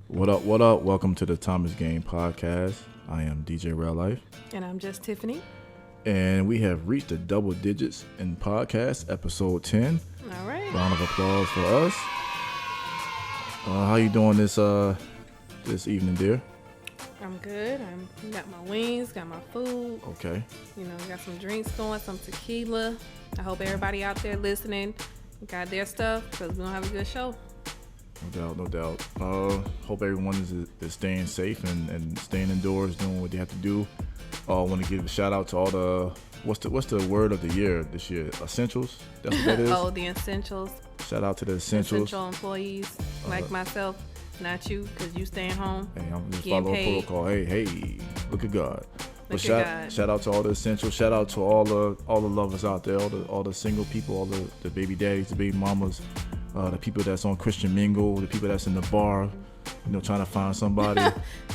What up, what up? Welcome to the Thomas Game Podcast. I am DJ Real Life. And I'm just Tiffany. And we have reached the double digits in podcast, episode 10. All right. Round of applause for us. How you doing this evening, dear? I'm good. Got my wings, got my food. Okay. Got some drinks going, some tequila. I hope everybody out there listening got their stuff because we're going to have a good show. No doubt. Hope everyone is staying safe and staying indoors, doing what they have to do. I want to give a shout out to all the what's the word of the year this year? Essentials. That's what that is. Oh, the essentials. Shout out to the essentials. Essential employees like myself, not you, because you staying home. Hey, I'm just following protocol. Hey, look at God. But shout out to all the essentials. Shout out to all the lovers out there, all the single people, all the baby daddies, the baby mamas. The people that's on Christian Mingle, the people that's in the bar, trying to find somebody.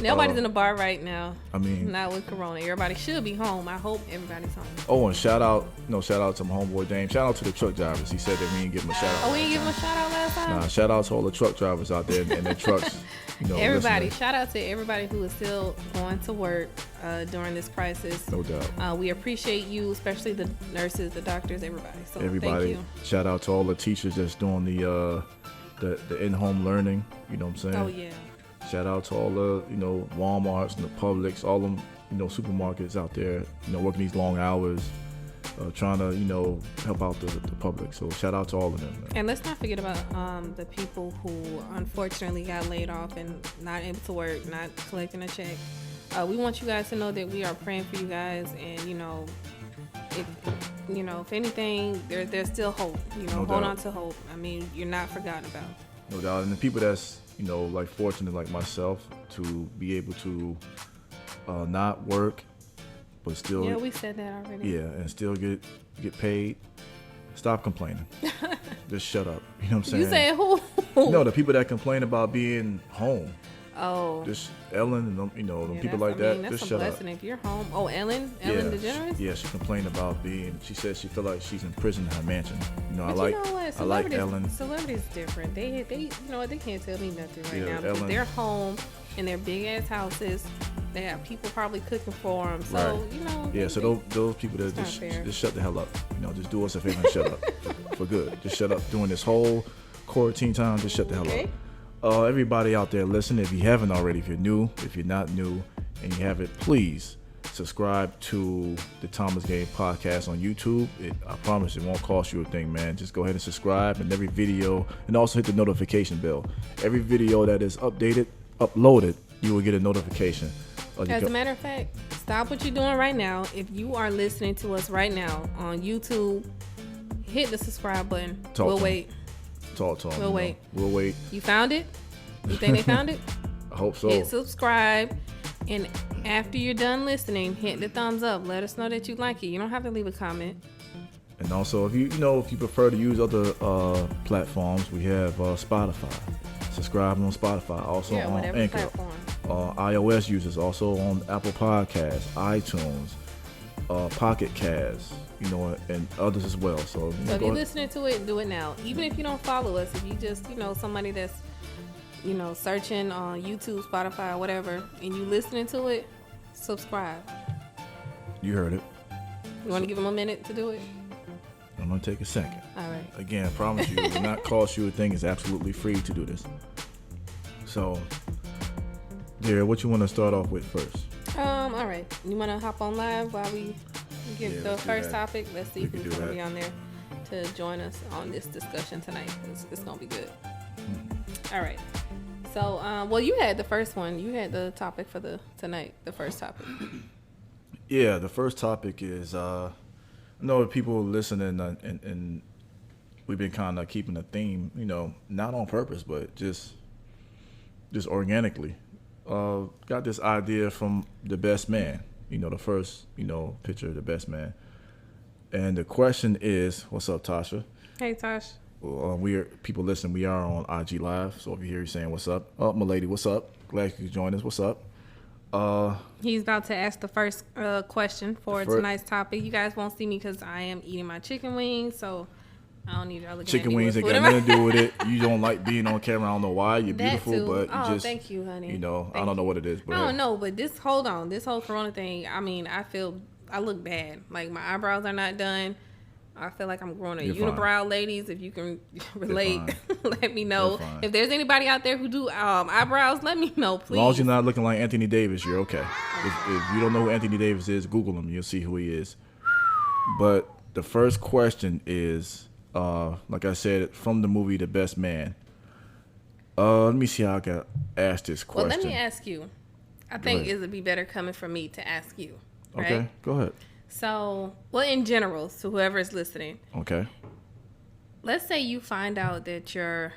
Nobody's in the bar right now. I mean, not with Corona. Everybody should be home. I hope everybody's home. Oh, and shout out to my homeboy Dame. Shout out to the truck drivers. He said that we didn't give him a shout out. Oh, we didn't give him a shout out last time? Nah, shout out to all the truck drivers out there and their trucks. Everybody, listening. Shout out to everybody who is still going to work during this crisis. No doubt. We appreciate you, especially the nurses, the doctors, everybody. So everybody, thank you. Shout out to all the teachers that's doing the in-home learning. You know what I'm saying? Oh yeah. Shout out to all the Walmarts and the Publix, all them supermarkets out there. Working these long hours. Trying to help out the public. So shout out to all of them, man. And let's not forget about the people who unfortunately got laid off and not able to work, not collecting a check. We want you guys to know that we are praying for you guys, and if anything, there's still hope. No hold doubt. on to hope. I mean, you're not forgotten about. No doubt. And the people that's like fortunate like myself to be able to not work but still, yeah, we said that already. Yeah, and still get paid. Stop complaining. Just shut up. You know what I'm saying? You saying who? No, the people that complain about being home. Oh. Just Ellen and them people like that. That's just a shut blessing up. if you're home. Oh, Ellen DeGeneres? Yeah, she complained about she said she feel like she's in prison in her mansion. But I like Ellen. Celebrities different. They they can't tell me nothing right now because Ellen. they're home in their big ass houses. They have people probably cooking for them. So, right. Yeah, so those people that just shut the hell up. just do us a favor and shut up for good. Just shut up during this whole quarantine time. Just shut the hell up. Everybody out there, listen, if you haven't already, if you're new, if you're not new, and you haven't, please subscribe to the Thomas Game Podcast on YouTube. I promise it won't cost you a thing, man. Just go ahead and subscribe, and every video, and also hit the notification bell. Every video that is uploaded, you will get a notification. As a matter of fact, stop what you're doing right now. If you are listening to us right now on YouTube, hit the subscribe button. We'll wait. Talk to them. We'll wait. We'll wait. You found it? You think they found it? I hope so. Hit subscribe, and after you're done listening, hit the thumbs up. Let us know that you like it. You don't have to leave a comment. And also, if you prefer to use other platforms, we have Spotify. Subscribe on Spotify. Also on Anchor. Platform. iOS users also on Apple Podcasts, iTunes, Pocket Casts, and others as well. So if you're listening to it, do it now. Even if you don't follow us, if you just somebody that's searching on YouTube, Spotify, whatever, and you listening to it, subscribe. You heard it. You want to give them a minute to do it? I'm gonna take a second. All right. Again, I promise you, it will not cost you a thing. It's absolutely free to do this. So, dear, what you want to start off with first? All right. You want to hop on live while we get the first topic? Let's see who's going to be on there to join us on this discussion tonight. It's going to be good. All right. So, you had the first one. You had the topic for tonight, the first topic. Yeah, the first topic is, I know people listening and we've been kind of keeping a theme, not on purpose, but just organically. Got this idea from The Best Man, the first, picture of The Best Man. And the question is, what's up, Tasha? Hey, Tosh. People listening, we are on IG Live, so if you hear you saying what's up, my lady, what's up? Glad you could join us. What's up? He's about to ask the first question for tonight's topic. You guys won't see me because I am eating my chicken wings, so I don't need y'all looking chicken at me wings ain't got nothing to do with it. You don't like being on camera. I don't know why. You're beautiful, but you just. Thank you, honey. You know, I don't know what it is, but I don't know, but this whole Corona thing. I mean, I look bad. Like my eyebrows are not done. I feel like I'm growing a unibrow, ladies. If you can relate, let me know. If there's anybody out there who do eyebrows, let me know, please. As long as you're not looking like Anthony Davis, you're okay. If you don't know who Anthony Davis is, Google him. You'll see who he is. But the first question is, like I said, from the movie The Best Man. Let me see how I can ask this question. Well, let me ask you. I think it would be better coming from me to ask you. Right? Okay, go ahead. So, well, in general, so whoever is listening. Okay. Let's say you find out that your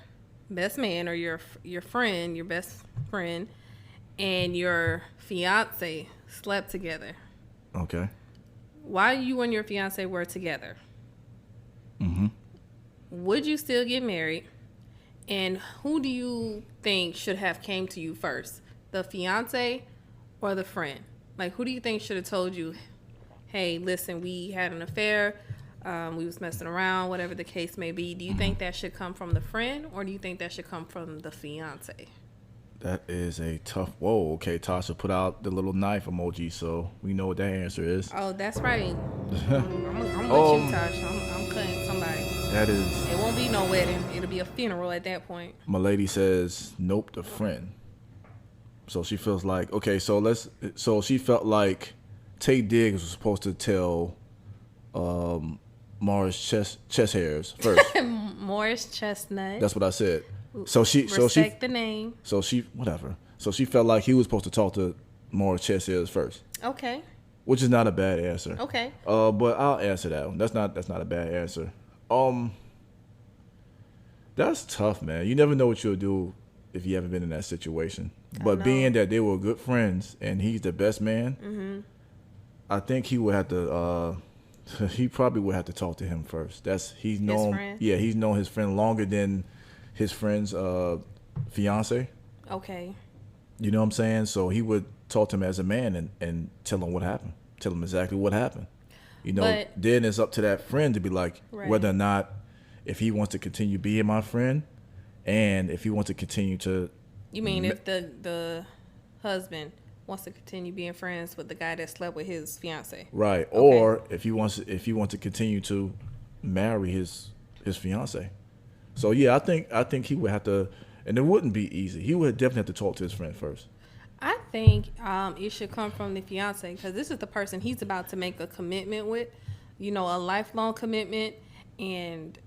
best man or your friend, your best friend, and your fiance slept together. Okay. While you and your fiance were together, mm-hmm. would you still get married? And who do you think should have came to you first, the fiance or the friend? Like, who do you think should have told you, hey, listen, we had an affair, we was messing around, whatever the case may be. Do you think that should come from the friend, or do you think that should come from the fiance? That is a tough. Whoa, okay, Tasha put out the little knife emoji, so we know what that answer is. Oh, that's right. I'm with you, Tasha. I'm cutting somebody. That is. It won't be no wedding. It'll be a funeral at that point. My lady says, nope, the friend. So she feels like, okay, so she felt like Tay Diggs was supposed to tell Morris chest hairs first. Morris Chestnut. That's what I said. Respect the name. So she felt like he was supposed to talk to Morris chest hairs first. Okay. Which is not a bad answer. Okay. But I'll answer that one. That's not a bad answer. That's tough, man. You never know what you'll do if you haven't been in that situation. But being that they were good friends and he's the best man, mm-hmm. I think he would have to. He probably would have to talk to him first. He's known. His friend? Yeah, he's known his friend longer than his friend's fiance. Okay. You know what I'm saying? So he would talk to him as a man and tell him what happened. Tell him exactly what happened. You know, then it's up to that friend to be like whether or not if he wants to continue being my friend and if he wants to continue to. You mean if the husband wants to continue being friends with the guy that slept with his fiance? Right. Okay. Or if he wants to continue to marry his fiance. So yeah, I think he would have to, and it wouldn't be easy. He would definitely have to talk to his friend first. I think it should come from the fiance because this is the person he's about to make a commitment with, a lifelong commitment, and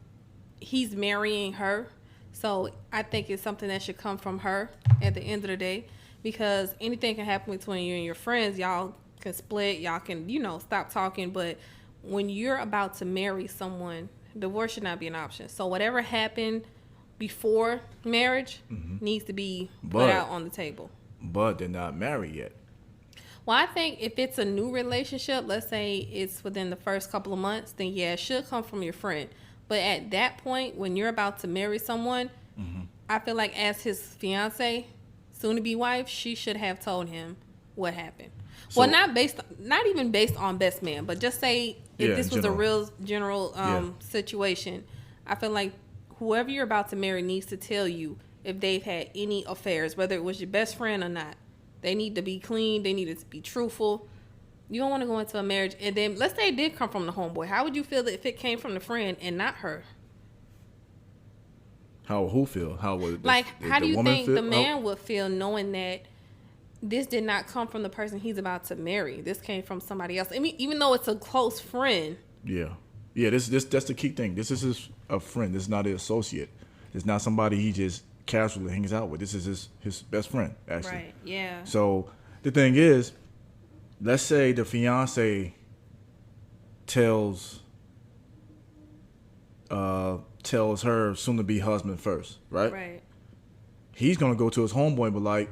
he's marrying her. So I think it's something that should come from her at the end of the day, because anything can happen between you and your friends. Y'all can split, y'all can, stop talking. But when you're about to marry someone, divorce should not be an option. So whatever happened before marriage mm-hmm. needs to be put out on the table. But they're not married yet. Well, I think if it's a new relationship, let's say it's within the first couple of months, then yeah, it should come from your friend. But at that point, when you're about to marry someone, mm-hmm. I feel like as his fiance, soon-to-be wife, she should have told him what happened. So, well, not even based on best man, but just say if this was a real general situation, I feel like whoever you're about to marry needs to tell you if they've had any affairs, whether it was your best friend or not. They need to be clean. They need to be truthful. You don't want to go into a marriage. And then let's say it did come from the homeboy. How would you feel if it came from the friend and not her? How would who feel? How would how do you think the man would feel knowing that this did not come from the person he's about to marry? This came from somebody else. I mean, even though it's a close friend. Yeah. This that's the key thing. This is a friend. This is not an associate. It's not somebody he just casually hangs out with. This is his best friend, actually. Right, yeah. So the thing is, let's say the fiance tells her soon-to-be husband first, right? Right. He's going to go to his homeboy and be like,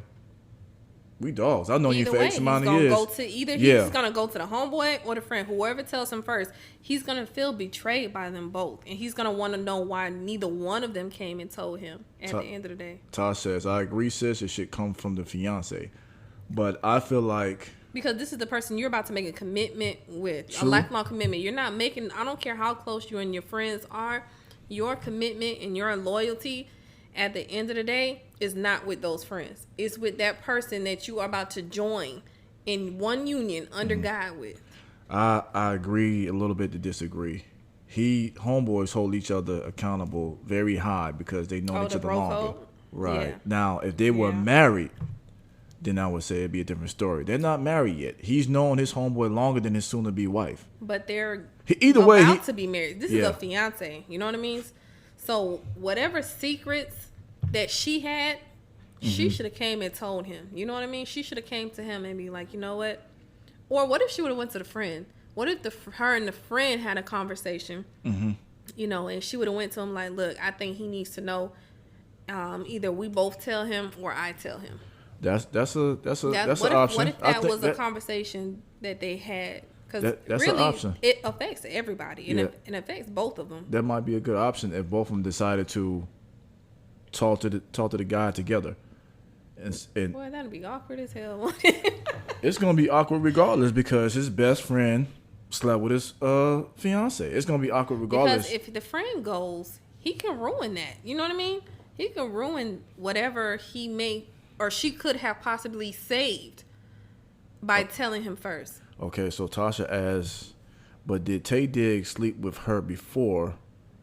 we dogs. I've known you for X amount of years. He's going to go to the homeboy or the friend. Whoever tells him first, he's going to feel betrayed by them both. And he's going to want to know why neither one of them came and told him at the end of the day. Tosh says, I agree, sis. It should come from the fiance. But I feel like... Because this is the person you're about to make a commitment with. True. A lifelong commitment. You're not making... I don't care how close you and your friends are. your commitment and your loyalty at the end of the day is not with those friends. It's with that person that you are about to join in one union under God with. I agree a little bit to disagree. Homeboys hold each other accountable very high because they know each other longer. Code? Right. Yeah. Now, if they were married, then I would say it'd be a different story. They're not married yet. He's known his homeboy longer than his soon-to-be wife. But they're about to be married. This is a fiance. You know what I mean? So whatever secrets that she had, she should have came and told him. You know what I mean? She should have came to him and be like, you know what? Or what if she would have went to the friend? What if her and the friend had a conversation? You know, and she would have went to him like, look, I think he needs to know. Either we both tell him or I tell him. That's an option. What if that was a conversation that they had? Because that's really, an option. It affects everybody, and it affects both of them. That might be a good option if both of them decided to talk to the guy together. And boy, that'd be awkward as hell. It's gonna be awkward regardless because his best friend slept with his fiance. It's gonna be awkward regardless. Because if the friend goes, he can ruin that. You know what I mean? He can ruin whatever he may or she could have possibly saved by telling him first. Okay, so Tasha asks, but did Tay Diggs sleep with her before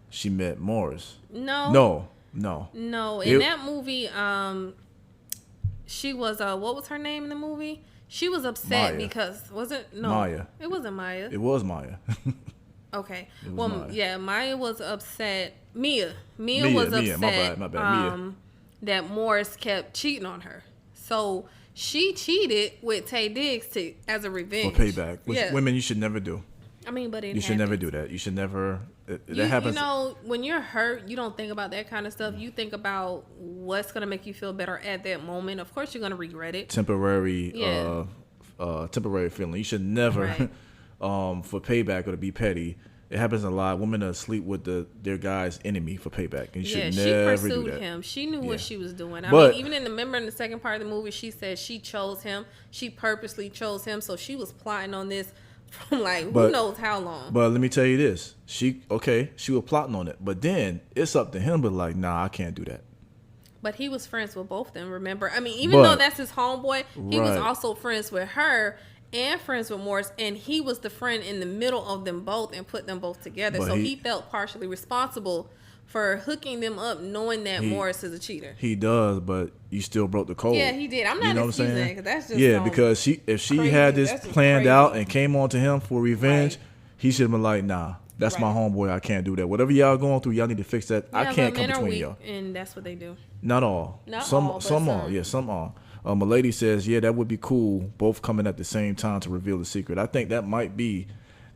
she met Morris? No. No. In that movie, she was what was her name in the movie? She was upset because Maya. It wasn't Maya. It was Maya. Okay. Maya was upset. Mia was upset. My bad. Mia. That Morris kept cheating on her. So she cheated with Tay Diggs as a revenge. For payback. Which women you should never do. I mean, but you should never do that. You should never. That happens. You know, when you're hurt, you don't think about that kind of stuff. You think about what's going to make you feel better at that moment. Of course, you're going to regret it. Temporary feeling. You should never, for payback or to be petty. It happens a lot. Women sleep with their guy's enemy for payback. And you should never do that. She pursued him. She knew what she was doing. I mean, even in the second part of the movie, she said she chose him. She purposely chose him. So she was plotting on this from who knows how long. But let me tell you this. She was plotting on it. But then it's up to him to nah, I can't do that. But he was friends with both of them, remember? I mean, even though that's his homeboy, he was also friends with her and friends with Morris, and he was the friend in the middle of them both and put them both together. So he felt partially responsible for hooking them up, knowing that Morris is a cheater. He does, but you still broke the code. Yeah, he did. I'm not excusing that because that's just because if she had this planned out and came on to him for revenge, he should have been like, nah, that's my homeboy. I can't do that. Whatever y'all going through, y'all need to fix that. I can't come between y'all. And that's what they do. Not all. Some are. Yeah, some are. A lady says, that would be cool, both coming at the same time to reveal the secret. I think that might be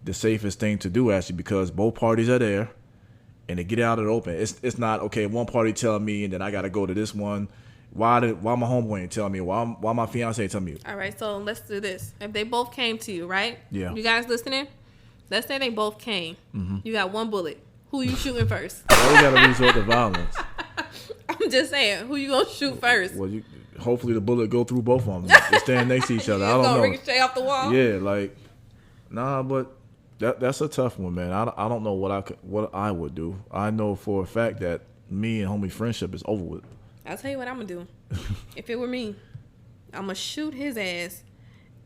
the safest thing to do, actually, because both parties are there, and they get out of the open. It's not, okay, one party tell me, and then I got to go to this one. Why my homeboy ain't tell me? Why my fiance ain't tell me? All right, so let's do this. If they both came to you, right? Yeah. You guys listening? Let's say they both came. Mm-hmm. You got one bullet. Who you shooting first? Why we got to resort to violence? I'm just saying, who you going to shoot first? Well, hopefully the bullet go through both of them. They're standing next to each other. I don't know. Ricochet off the wall? Yeah, but that's a tough one, man. I don't know what I would do. I know for a fact that me and homie friendship is over with. I'll tell you what I'm going to do. If it were me, I'm going to shoot his ass,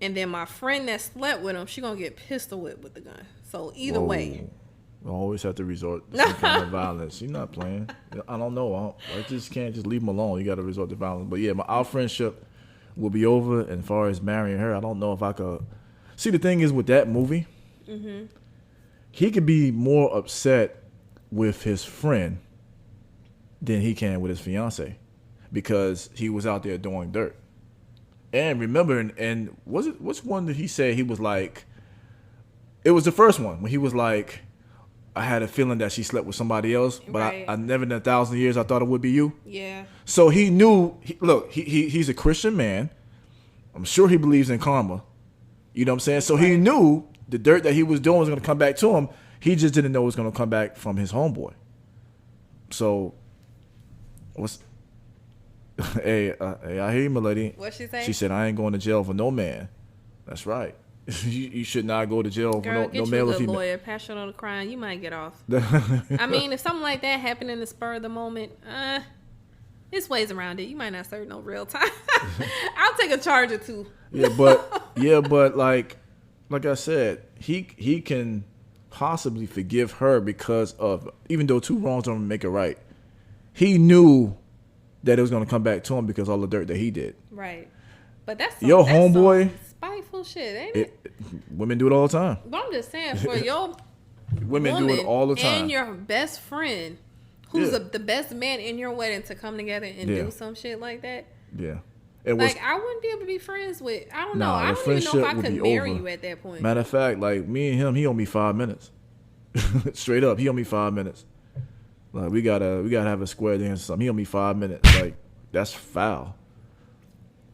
and then my friend that slept with him, she going to get pistol whipped with the gun. So either way. I always have to resort to some kind of violence. You're not playing. I don't know. I just can't just leave him alone. You got to resort to violence. But yeah, our friendship will be over. And as far as marrying her, I don't know if I could. See, the thing is with that movie, he could be more upset with his friend than he can with his fiance because he was out there doing dirt. And remember, and which one did he say he was like? It was the first one when he was like, I had a feeling that she slept with somebody else, but I never in 1,000 years I thought it would be you. Yeah. So he knew. He's a Christian man. I'm sure he believes in karma. You know what I'm saying? So he knew the dirt that he was doing was going to come back to him. He just didn't know it was going to come back from his homeboy. So, hey, I hear you, my lady. What'd she say? She said, I ain't going to jail for no man. That's right. you should not go to jail Girl, for no male or female. Lawyer, pass you on the crime, you might get off. I mean, if something like that happened in the spur of the moment, there's ways around it. You might not serve no real time. I'll take a charge or two. Yeah, but like I said, he can possibly forgive her because of, even though two wrongs don't make it right, he knew that it was going to come back to him because all the dirt that he did. Right. But that's homeboy spiteful shit, ain't it? Women do it all the time. But I'm just saying, for your women do it all the time. And your best friend, who's the best man in your wedding, to come together and do some shit like that. Yeah. I wouldn't be able to be friends with. I don't know. I don't even know if I could marry you at that point. Matter of fact, like me and him, he owed me 5 minutes. Straight up, he owed me 5 minutes. Like we gotta have a square dance or something. He owed me 5 minutes. Like that's foul.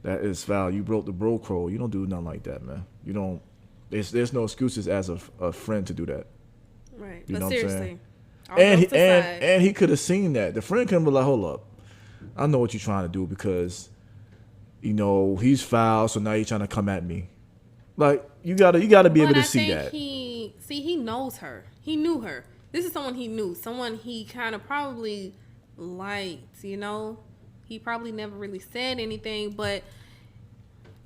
That is foul. You broke the bro code. You don't do nothing like that, man. You don't. There's no excuses as a friend to do that. Right. You but know seriously. What I'm saying? And he could have seen that. The friend could be like, hold up, I know what you're trying to do because, he's foul. So now you're trying to come at me. Like you gotta be able to see that. He knows her. He knew her. This is someone he knew. Someone he kind of probably liked. He probably never really said anything, but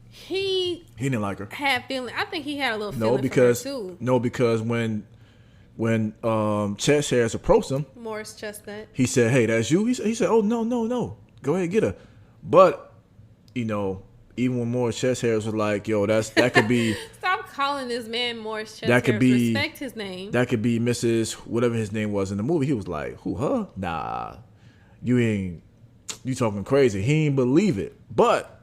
he didn't like her. Had feeling. I think he had a little feeling for her too. No, because when Chess Harris approached him, Morris Chestnut, he said, "Hey, that's you." He said, "Oh no, go ahead, get her." But even when Morris Chess Harris was like, "Yo, that could be." Stop calling this man Morris Chess Harris. Respect his name. That could be Mrs. whatever his name was in the movie. He was like, "Who? Huh? Nah, you talking crazy." He didn't believe it, but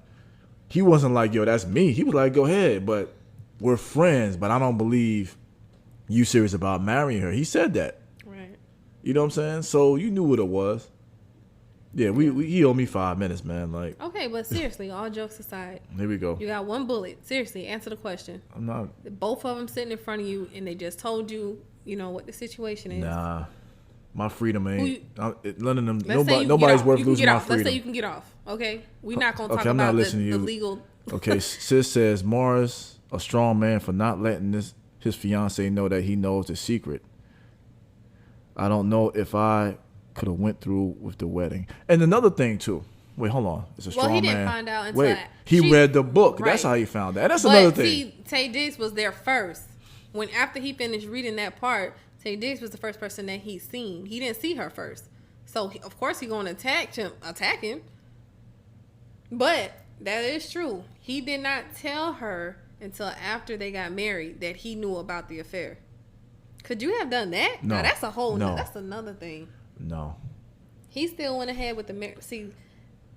he wasn't like, "Yo, that's me." He was like, "Go ahead, but we're friends, but I don't believe you serious about marrying her." He said that. Right. You know what I'm saying? So you knew what it was. Yeah, he owed me 5 minutes, man. Like. Okay, but seriously, all jokes aside. Here we go. You got one bullet. Seriously, answer the question. I'm not. Both of them sitting in front of you, and they just told you, what the situation is. Nah. My freedom ain't. None of them. Nobody's worth losing my freedom. Let's say you can get off. Okay, we're not gonna talk I'm not about listening the to you. legal. Okay, sis says Morris a strong man for not letting his fiance know that he knows the secret. I don't know if I could have went through with the wedding. And another thing too. Wait, hold on. It's a strong man. Well, he didn't find out until he read the book. Right. That's how he found that. That's another thing. See, Tay Diggs was there first. When after he finished reading that part, Tay Diggs was the first person that he seen. He didn't see her first. So, of course, he's going to attack him. But that is true. He did not tell her until after they got married that he knew about the affair. Could you have done that? No. Now, that's a whole that's another thing. No. He still went ahead with the marriage. See,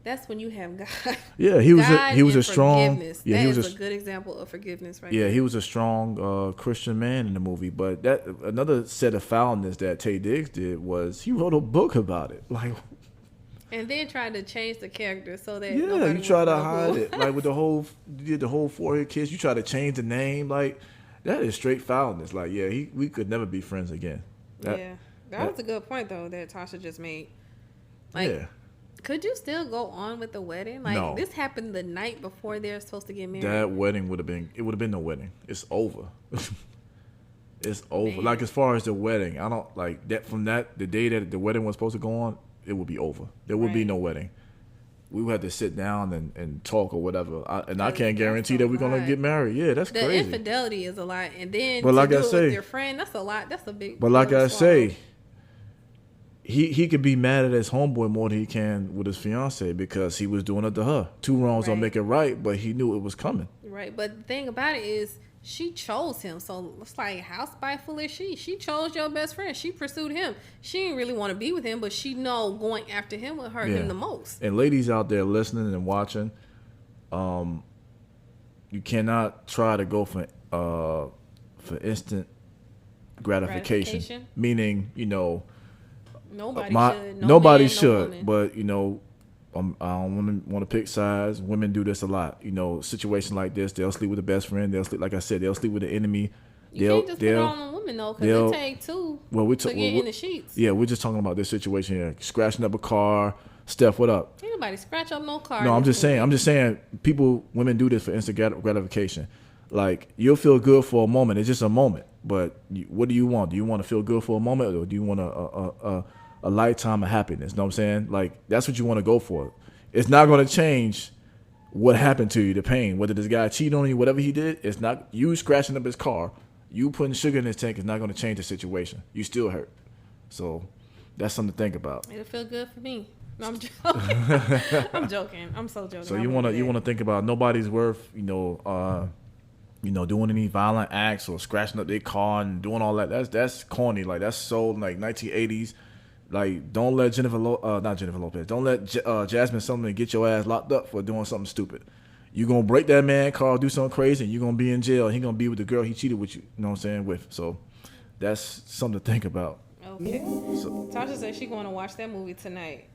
that's when you have God. Yeah, he was a strong. Yeah, he was a good example of forgiveness, right? Yeah, there. He was a strong Christian man in the movie. But that another set of foulness that Tay Diggs did was he wrote a book about it, like. And then tried to change the character so that you try to hide it, like with you did the whole forehead kiss. You try to change the name, like that is straight foulness. Like we could never be friends again. That was a good point though that Tasha just made. Like, could you still go on with the wedding? Like, no. This happened the night before they're supposed to get married. That wedding would have been no wedding. It's over. It's over. Man. Like, as far as the wedding, I don't, like, that from that, the day that the wedding was supposed to go on, it would be over. There would be no wedding. We would have to sit down and talk or whatever. I can't guarantee that we're going to get married. Yeah, that's crazy. The infidelity is a lot. And then but like I say, with your friend, that's a lot. That's a big. But like I say, he could be mad at his homeboy more than he can with his fiance because he was doing it to her. Two wrongs don't make it right, but he knew it was coming. Right, but the thing about it is she chose him. So it's like, how spiteful is she? She chose your best friend. She pursued him. She didn't really want to be with him, but she know going after him would hurt him the most. And ladies out there listening and watching, you cannot try to go for instant gratification. Meaning, Nobody should. But I don't want to pick sides. Women do this a lot. Situation like this, they'll sleep with the best friend. They'll sleep, like I said, they'll sleep with the enemy. You can't just put it on the women though, because it take two to get in the sheets. Yeah, we're just talking about this situation here. Scratching up a car. Steph, what up? Ain't nobody scratch up no car. No, I'm just saying. Women do this for instant gratification. Like, you'll feel good for a moment. It's just a moment. But what do you want? Do you want to feel good for a moment, or do you want a lifetime of happiness? You know what I'm saying? Like, that's what you want to go for. It's not going to change what happened to you, the pain. Whether this guy cheated on you, whatever he did, it's not you scratching up his car. You putting sugar in his tank is not going to change the situation. You still hurt. So that's something to think about. It'll feel good for me. No, I'm joking. I'm joking. I'm so joking. So you want to think about nobody's worth, doing any violent acts or scratching up their car and doing all that. That's corny. Like, that's so like 1980s. Like, don't let not Jennifer Lopez. Don't let Jasmine Sullivan get your ass locked up for doing something stupid. You gonna break that man car, do something crazy, and you gonna be in jail. He gonna be with the girl he cheated with you. You know what I'm saying? With. So that's something to think about. Okay. So, Tasha said she's going to watch that movie tonight.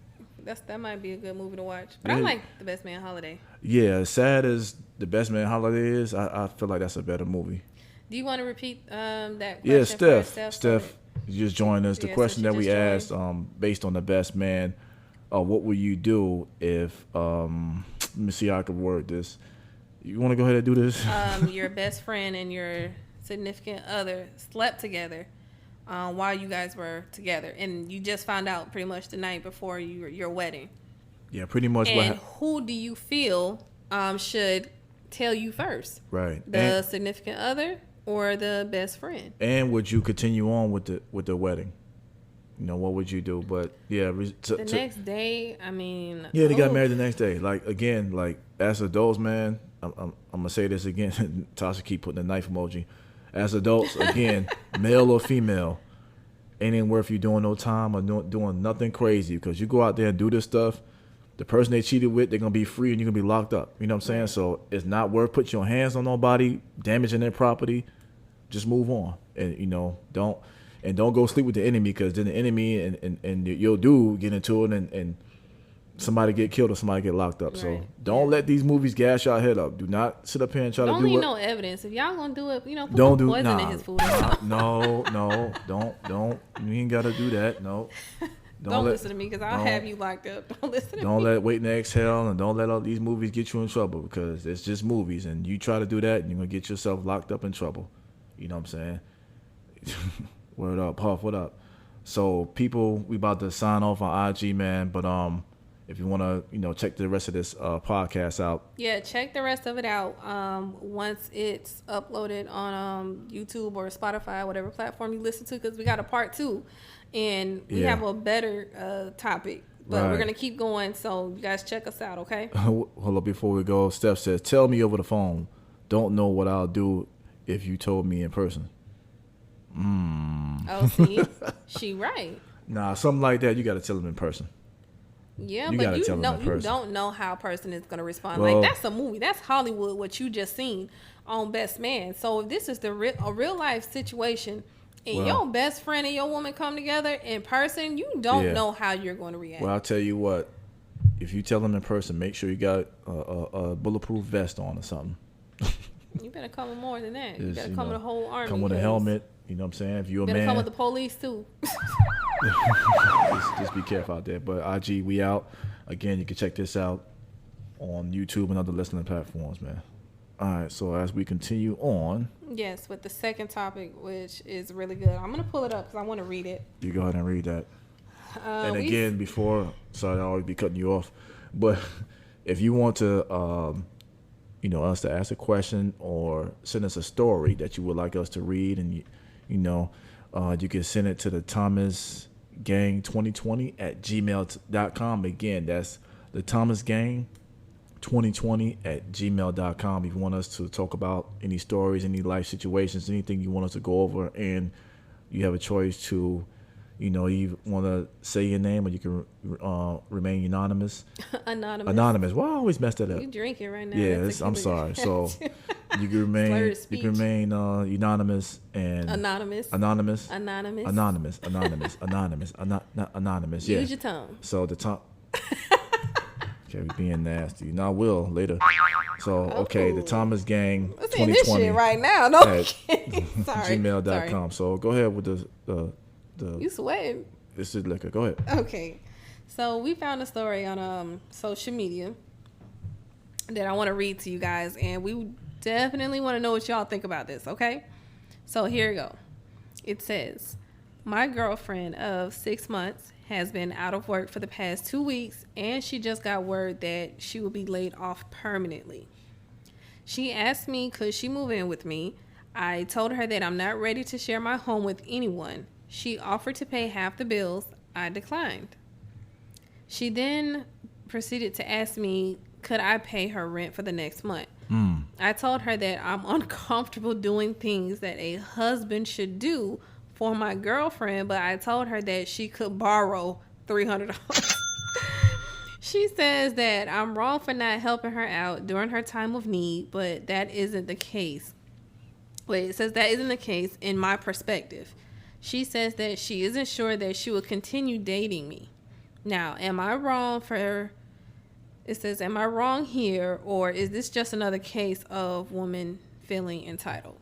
That might be a good movie to watch. But I like The Best Man Holiday. Yeah, as sad as The Best Man Holiday is, I feel like that's a better movie. Do you want to repeat that question? Yeah, Steph, you just joined us. The question that we asked, based on The Best Man, what would you do if, let me see how I could word this. You want to go ahead and do this? Your best friend and your significant other slept together while you guys were together, and you just found out pretty much the night before your wedding. Yeah, pretty much. And who do you feel should tell you first? Right. The significant other or the best friend? And would you continue on with the wedding? What would you do? But yeah, the next day. I mean. Yeah, they got married the next day. Like, again, like, as adults, man. I'm gonna say this again. Tasha keep putting the knife emoji. As adults, again, male or female, ain't even worth you doing no time or doing nothing crazy, because you go out there and do this stuff, the person they cheated with, they're going to be free and you're going to be locked up. You know what I'm saying? So it's not worth putting your hands on nobody, damaging their property. Just move on. And, don't go sleep with the enemy, because then the enemy and your dude get into it and somebody get killed or somebody get locked up. Right. So don't let these movies gas your head up. Do not sit up here and try to do it. Don't leave no evidence. If y'all gonna do it, put no poison in his food. No, don't. You ain't gotta do that. No. Don't listen to me, because I'll have you locked up. Don't listen to me. Don't let Wait and Exhale, and don't let all these movies get you in trouble, because it's just movies, and you try to do that and you're gonna get yourself locked up in trouble. You know what I'm saying? Word up, Puff, what up? So people, we about to sign off on IG, man, but if you want to, check the rest of this podcast out. Yeah, check the rest of it out once it's uploaded on YouTube or Spotify, whatever platform you listen to, because we got a part 2. And we have a better topic. But we're going to keep going, so you guys check us out, okay? Hold up, before we go, Steph says, tell me over the phone. Don't know what I'll do if you told me in person. Oh, see? She right. Nah, something like that, you got to tell them in person. Yeah, but you don't know how a person is going to respond. Well, like, that's a movie. That's Hollywood, what you just seen on Best Man. So if this is a real life situation, and your best friend and your woman come together in person, you don't know how you're going to react. Well, I'll tell you what. If you tell them in person, make sure you got a bulletproof vest on or something. You better come with more than that. You better come with a whole army. Come with a helmet. You know what I'm saying? If you're a man. Better come with the police, too. just be careful out there. But IG, we out. Again, you can check this out on YouTube and other listening platforms, man. All right, so as we continue on. Yes, with the second topic, which is really good. I'm going to pull it up because I want to read it. You go ahead and read that. And again, sorry, I always be cutting you off, but if you want to, us to ask a question or send us a story that you would like us to read, and you can send it to the thomasgang2020@gmail.com. Again, that's the thomasgang2020@gmail.com. If you want us to talk about any stories, any life situations, anything you want us to go over, and you have a choice to, you want to say your name, or you can remain anonymous. Anonymous. Well, I always mess that up. You drinking right now. Yeah, I'm sorry. So you can remain anonymous and anonymous. Yeah. Use your tongue. So the tongue. Okay, we being nasty. No, I will later. So okay, the Thomas Gang 2020 this shit right now. No, at sorry. gmail.com. So go ahead with the you sweating. This is liquor. Go ahead. Okay. So we found a story on social media that I want to read to you guys, and we definitely want to know what y'all think about this, okay? So here we go. It says, my girlfriend of 6 months has been out of work for the past 2 weeks, and she just got word that she will be laid off permanently. She asked me, could she move in with me? I told her that I'm not ready to share my home with anyone. She offered to pay half the bills. I declined. She then proceeded to ask me, could I pay her rent for the next month? I told her that I'm uncomfortable doing things that a husband should do for my girlfriend, but I told her that she could borrow $300. She says that I'm wrong for not helping her out during her time of need, but that isn't the case. It says that isn't the case in my perspective. She says that she isn't sure that she will continue dating me. Now, am I wrong for... It says, am I wrong here, or is this just another case of women feeling entitled?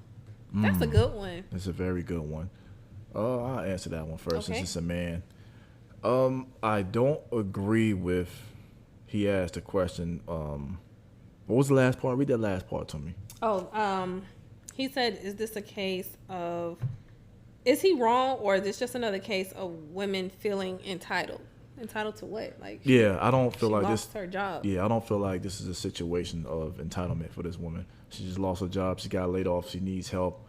That's a good one. That's a very good one. I'll answer that one first, since it's a man. I don't agree with... He asked the question, what was the last part? Read that last part to me. He said, is this a case of... Is he wrong, or is this just another case of women feeling entitled? Entitled to what? Like, yeah, I don't feel like lost her job. Yeah, I don't feel like this is a situation of entitlement for this woman. She just lost her job. She got laid off. She needs help,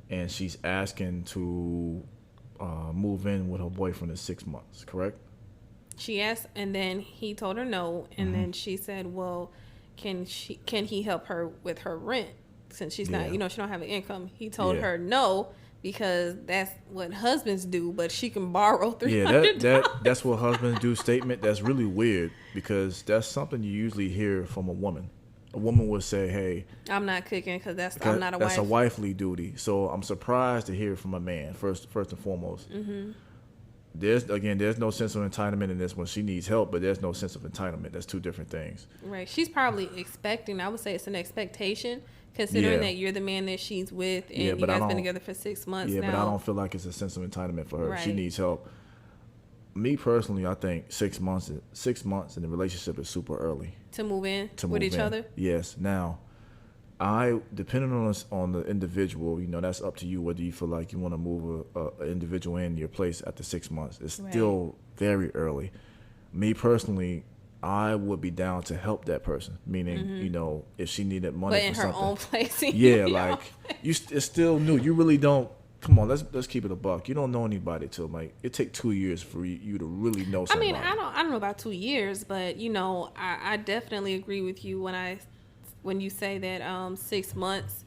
and she's asking to move in with her boyfriend in 6 months. Correct? She asked, and then he told her no, and then she said, "Well, can he help her with her rent since she's not, she don't have an income?" He told her no, because that's what husbands do, but she can borrow $300. Yeah, that's what husbands do statement. That's really weird, because that's something you usually hear from a woman. A woman would say, hey, I'm not cooking because I'm not a wife. That's a wifely duty. So I'm surprised to hear it from a man, first and foremost. Mm-hmm. There's no sense of entitlement in this one. She needs help, but there's no sense of entitlement. That's two different things. Right. She's probably expecting, I would say it's an expectation, considering that you're the man that she's with, and you guys been together for 6 months now. Yeah, but I don't feel like it's a sense of entitlement for her. Right. She needs help. Me personally, I think 6 months in the relationship is super early. To move in with each other? Yes. Now, depending on the individual, that's up to you whether you feel like you want to move an individual in your place after 6 months. It's still very early. Me personally, I would be down to help that person. Meaning, if she needed money for something. But in her own place. It's still new. You really don't. Come on, let's keep it a buck. You don't know anybody till it take 2 years for you to really know somebody. I mean, I don't know about 2 years, but I definitely agree with you when you say that 6 months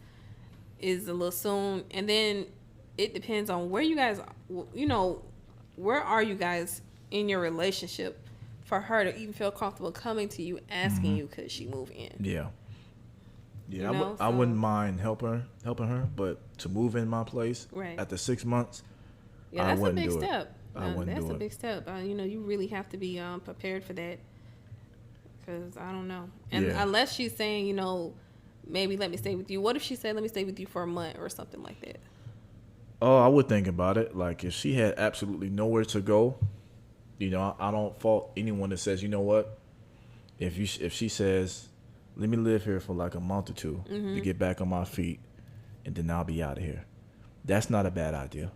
is a little soon, and then it depends on where you guys, where are you guys in your relationship for her to even feel comfortable coming to you asking you could she move in. I wouldn't mind helping her, but to move in my place after 6 months, I wouldn't do it. That's a big step. You really have to be prepared for that. Because I don't know. And unless she's saying, maybe let me stay with you. What if she said, let me stay with you for a month or something like that? Oh, I would think about it. Like, if she had absolutely nowhere to go, I don't fault anyone that says, you know what? If she says, let me live here for like a month or two to get back on my feet, and then I'll be out of here. That's not a bad idea.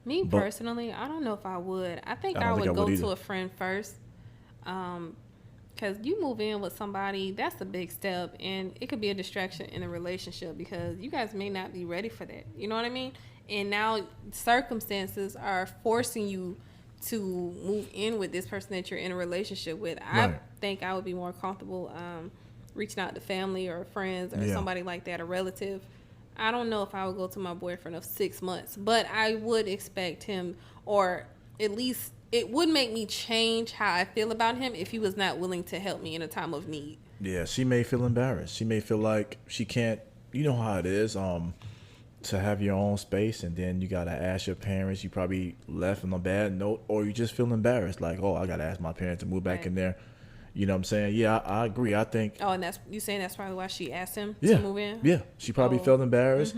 Me personally, I don't know if I would. I think I would go to a friend first. Because you move in with somebody, that's a big step, and it could be a distraction in a relationship because you guys may not be ready for that. You know what I mean? And now circumstances are forcing you to move in with this person that you're in a relationship with. I think I would be more comfortable reaching out to family or friends or somebody like that, a relative. I don't know if I would go to my boyfriend of 6 months, but I would expect him, or at least it would make me change how I feel about him if he was not willing to help me in a time of need. Yeah, she may feel embarrassed. She may feel like she can't, you know how it is, to have your own space, and then you got to ask your parents. You probably left on a bad note, or you just feel embarrassed, like, I got to ask my parents to move back in there. You know what I'm saying? Yeah, I agree. I think... Oh, and you saying that's probably why she asked him to move in? Yeah, she probably felt embarrassed.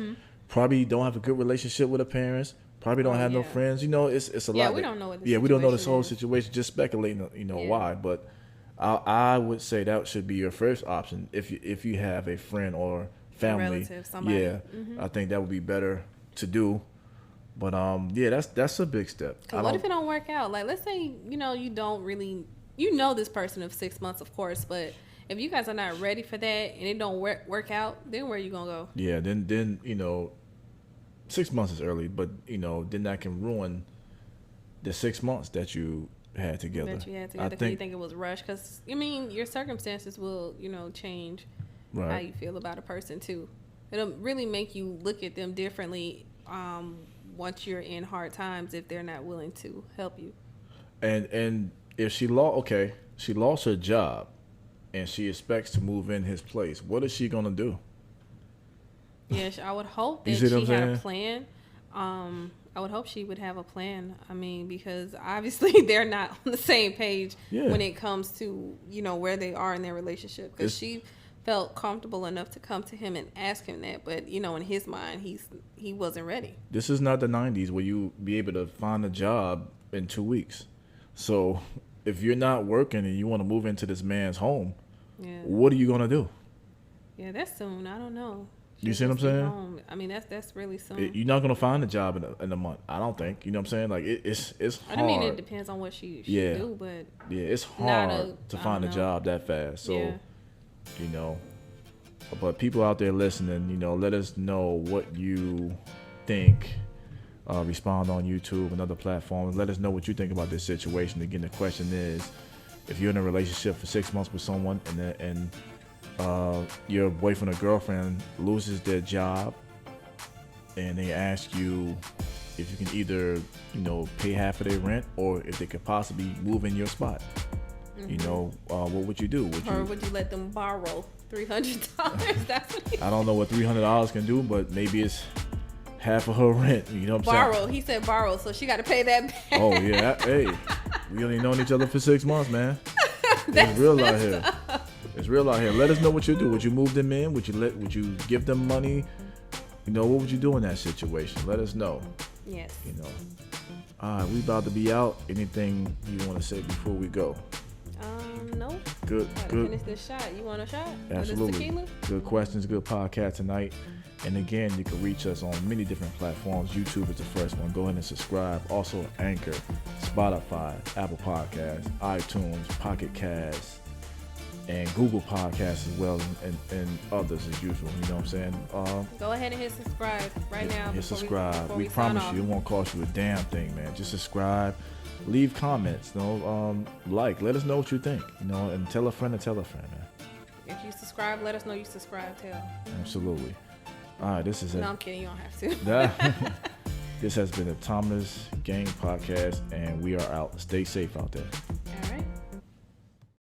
Probably don't have a good relationship with her parents. Probably don't have no friends. It's a lot. Yeah, we don't know what the we don't know this whole situation. Just speculating, why. But I would say that should be your first option if you have a friend or family, relative, somebody. Yeah, I think that would be better to do. But yeah, that's a big step. What if it don't work out? Like, let's say you don't really this person of 6 months, of course, but if you guys are not ready for that and it don't work out, then where are you gonna go? Yeah, then 6 months is early, but then that can ruin the 6 months that you had together. Because you think it was rushed. Because your circumstances will change how you feel about a person too. It'll really make you look at them differently once you're in hard times if they're not willing to help you. And if she lost her job and she expects to move in his place, what is she gonna do? Yes, I would hope that she had a plan. I would hope she would have a plan. Because obviously they're not on the same page when it comes to where they are in their relationship. Because she felt comfortable enough to come to him and ask him that, but in his mind he wasn't ready. This is not the 90s where you be able to find a job in 2 weeks. So if you're not working and you want to move into this man's home, what are you gonna do? Yeah, that's soon. I don't know. You see what I'm saying? Home. That's really soon. You're not gonna find a job in a month. I don't think. You know what I'm saying? Like it's hard. It depends on what she do, but it's hard to find a job that fast. So but people out there listening, let us know what you think. Respond on YouTube and other platforms. Let us know what you think about this situation. Again, the question is, if you're in a relationship for 6 months with someone and your boyfriend or girlfriend loses their job and they ask you if you can either pay half of their rent or if they could possibly move in your spot, what would you do? Would you let them borrow $300? That's what I don't know what $300 can do, but maybe it's half of her rent. You know what I'm saying? He said borrow, so she got to pay that back. Oh yeah, hey, we only known each other for 6 months, man. It's real out here. It's real out here. Let us know what you do. Would you move them in? Would you give them money? What would you do in that situation? Let us know. Yes. All right, we about to be out. Anything you want to say before we go? No. Good. Finish this shot. You want a shot? Absolutely. Good questions. Good podcast tonight. And again, you can reach us on many different platforms. YouTube is the first one. Go ahead and subscribe. Also, Anchor, Spotify, Apple Podcasts, iTunes, Pocket Casts, and Google Podcasts as well, and others as usual. You know what I'm saying? Go ahead and hit subscribe now. Hit subscribe. We promise you, it won't cost you a damn thing, man. Just subscribe. Leave comments. Let us know what you think. And tell a friend to tell a friend, man. If you subscribe, let us know you subscribe. Absolutely. All right, this is it. No, I'm kidding. You don't have to. This has been the Thomas Gang Podcast, and we are out. Stay safe out there.